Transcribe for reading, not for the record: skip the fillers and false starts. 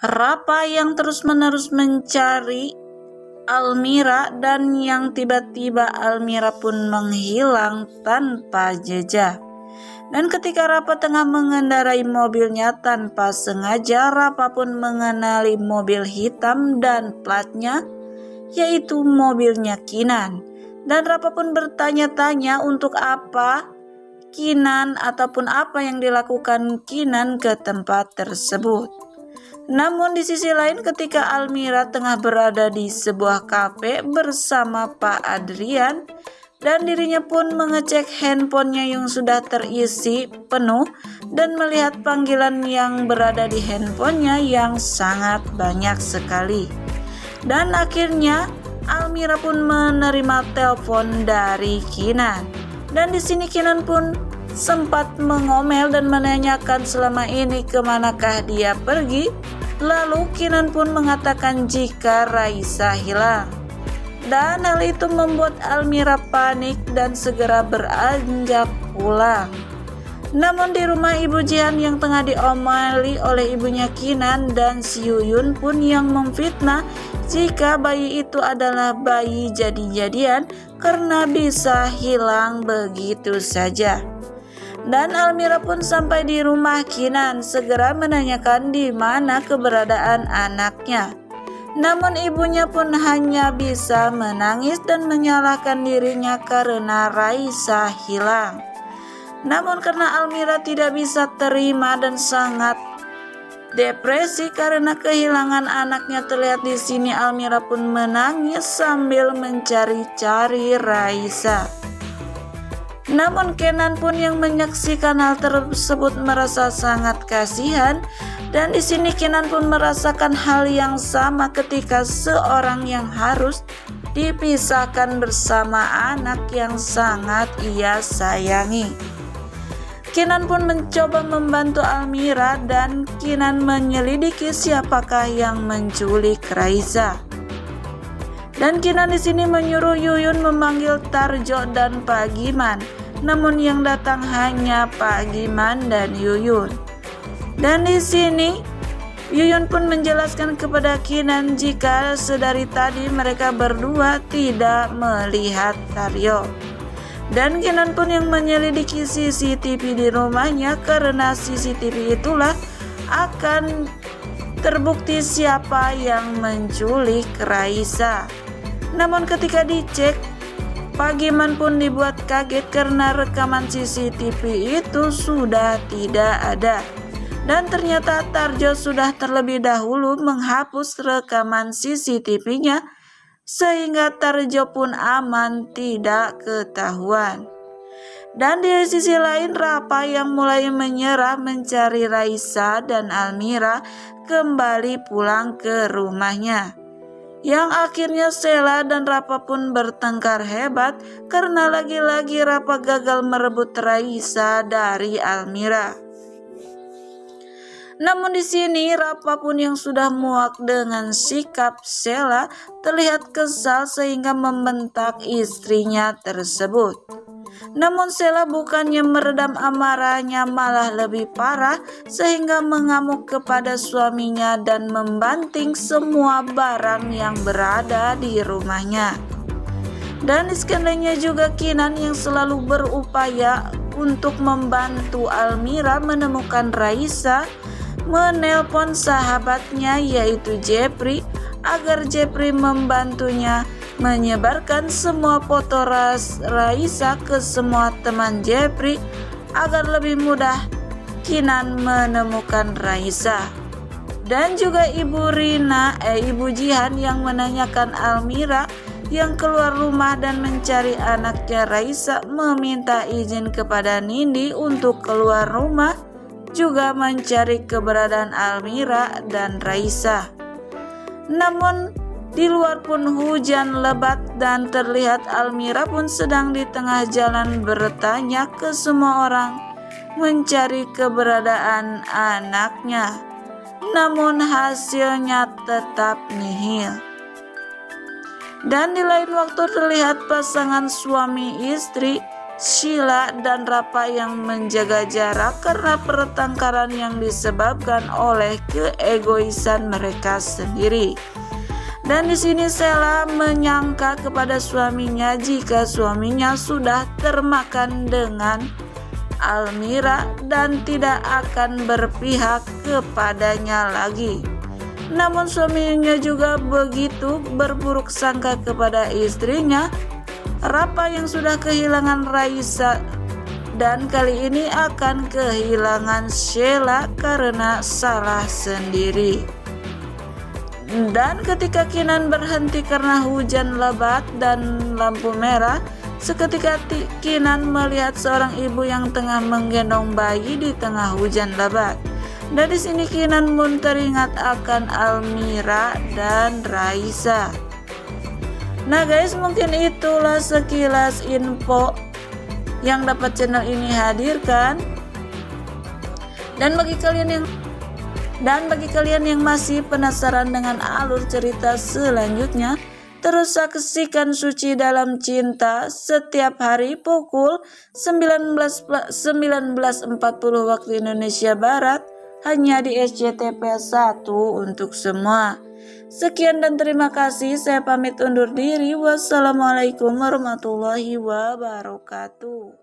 Rapa yang terus-menerus mencari Almira dan yang tiba-tiba Almira pun menghilang tanpa jejak. Dan ketika Rapa tengah mengendarai mobilnya tanpa sengaja, Rapa pun mengenali mobil hitam dan platnya, yaitu mobilnya Kinan. Dan Rapa pun bertanya-tanya untuk apa Kinan ataupun apa yang dilakukan Kinan ke tempat tersebut. Namun di sisi lain ketika Almira tengah berada di sebuah kafe bersama Pak Adrian dan dirinya pun mengecek handphonenya yang sudah terisi penuh dan melihat panggilan yang berada di handphonenya yang sangat banyak sekali. Dan akhirnya Almira pun menerima telepon dari Kinan. Dan di sini Kinan pun sempat mengomel dan menanyakan selama ini kemanakah dia pergi. Lalu Kinan pun mengatakan jika Raisa hilang. Dan hal itu membuat Almira panik dan segera beranjak pulang. Namun di rumah Ibu Jihan yang tengah diomeli oleh ibunya Kinan dan si Yuyun pun yang memfitnah jika bayi itu adalah bayi jadi-jadian karena bisa hilang begitu saja. Dan Almira pun sampai di rumah Kinan segera menanyakan di mana keberadaan anaknya. Namun ibunya pun hanya bisa menangis dan menyalahkan dirinya karena Raisa hilang. Namun karena Almira tidak bisa terima dan sangat depresi karena kehilangan anaknya, terlihat di sini Almira pun menangis sambil mencari-cari Raisa. Namun Kenan pun yang menyaksikan hal tersebut merasa sangat kasihan dan di sini Kenan pun merasakan hal yang sama ketika seorang yang harus dipisahkan bersama anak yang sangat ia sayangi. Kenan pun mencoba membantu Almira dan Kenan menyelidiki siapakah yang menculik Raisa. Dan Kenan di sini menyuruh Yuyun memanggil Tarjo dan Pak Giman. Namun yang datang hanya Pak Giman dan Yuyun. Dan di sini Yuyun pun menjelaskan kepada Kenan jika sedari tadi mereka berdua tidak melihat Tarjo. Dan Kenan pun yang menyelidiki CCTV di rumahnya karena CCTV itulah akan terbukti siapa yang menculik Raisa. Namun ketika dicek, Pak Giman pun dibuat kaget karena rekaman CCTV itu sudah tidak ada. Dan ternyata Tarjo sudah terlebih dahulu menghapus rekaman CCTV-nya sehingga Tarjo pun aman tidak ketahuan. Dan di sisi lain Rapa yang mulai menyerah mencari Raisa dan Almira kembali pulang ke rumahnya. Yang akhirnya Sheila dan Rapa pun bertengkar hebat karena lagi-lagi Rapa gagal merebut Raisa dari Almira. Namun di sini Rapa pun yang sudah muak dengan sikap Sheila terlihat kesal sehingga membentak istrinya tersebut. Namun Sheila bukannya meredam amarahnya malah lebih parah sehingga mengamuk kepada suaminya dan membanting semua barang yang berada di rumahnya. Dan di sekeliling juga Kinan yang selalu berupaya untuk membantu Almira menemukan Raisa menelpon sahabatnya yaitu Jeffrey agar Jeffrey membantunya menyebarkan semua foto Raisa ke semua teman Jeffrey agar lebih mudah Kinan menemukan Raisa. Dan juga Ibu Jihan yang menanyakan Almira yang keluar rumah dan mencari anaknya Raisa meminta izin kepada Nindi untuk keluar rumah juga mencari keberadaan Almira dan Raisa. Namun di luar pun hujan lebat dan terlihat Almira pun sedang di tengah jalan bertanya ke semua orang mencari keberadaan anaknya. Namun hasilnya tetap nihil. Dan di lain waktu terlihat pasangan suami istri Sheila dan Rapa yang menjaga jarak karena pertengkaran yang disebabkan oleh keegoisan mereka sendiri. Dan di sini Sheila menyangka kepada suaminya jika suaminya sudah termakan dengan Almira dan tidak akan berpihak kepadanya lagi. Namun suaminya juga begitu berburuk sangka kepada istrinya, Rapa yang sudah kehilangan Raisa, dan kali ini akan kehilangan Sheila karena salah sendiri. Dan ketika Kinan berhenti karena hujan lebat dan lampu merah, seketika Kinan melihat seorang ibu yang tengah menggendong bayi di tengah hujan lebat. Dan di sini Kinan pun teringat akan Almira dan Raisa. Nah guys, mungkin itulah sekilas info yang dapat channel ini hadirkan. Dan bagi kalian yang masih penasaran dengan alur cerita selanjutnya, terus saksikan Suci Dalam Cinta setiap hari pukul 19.40 waktu Indonesia Barat hanya di SCTV 1 untuk semua. Sekian dan terima kasih, saya pamit undur diri. Wassalamualaikum warahmatullahi wabarakatuh.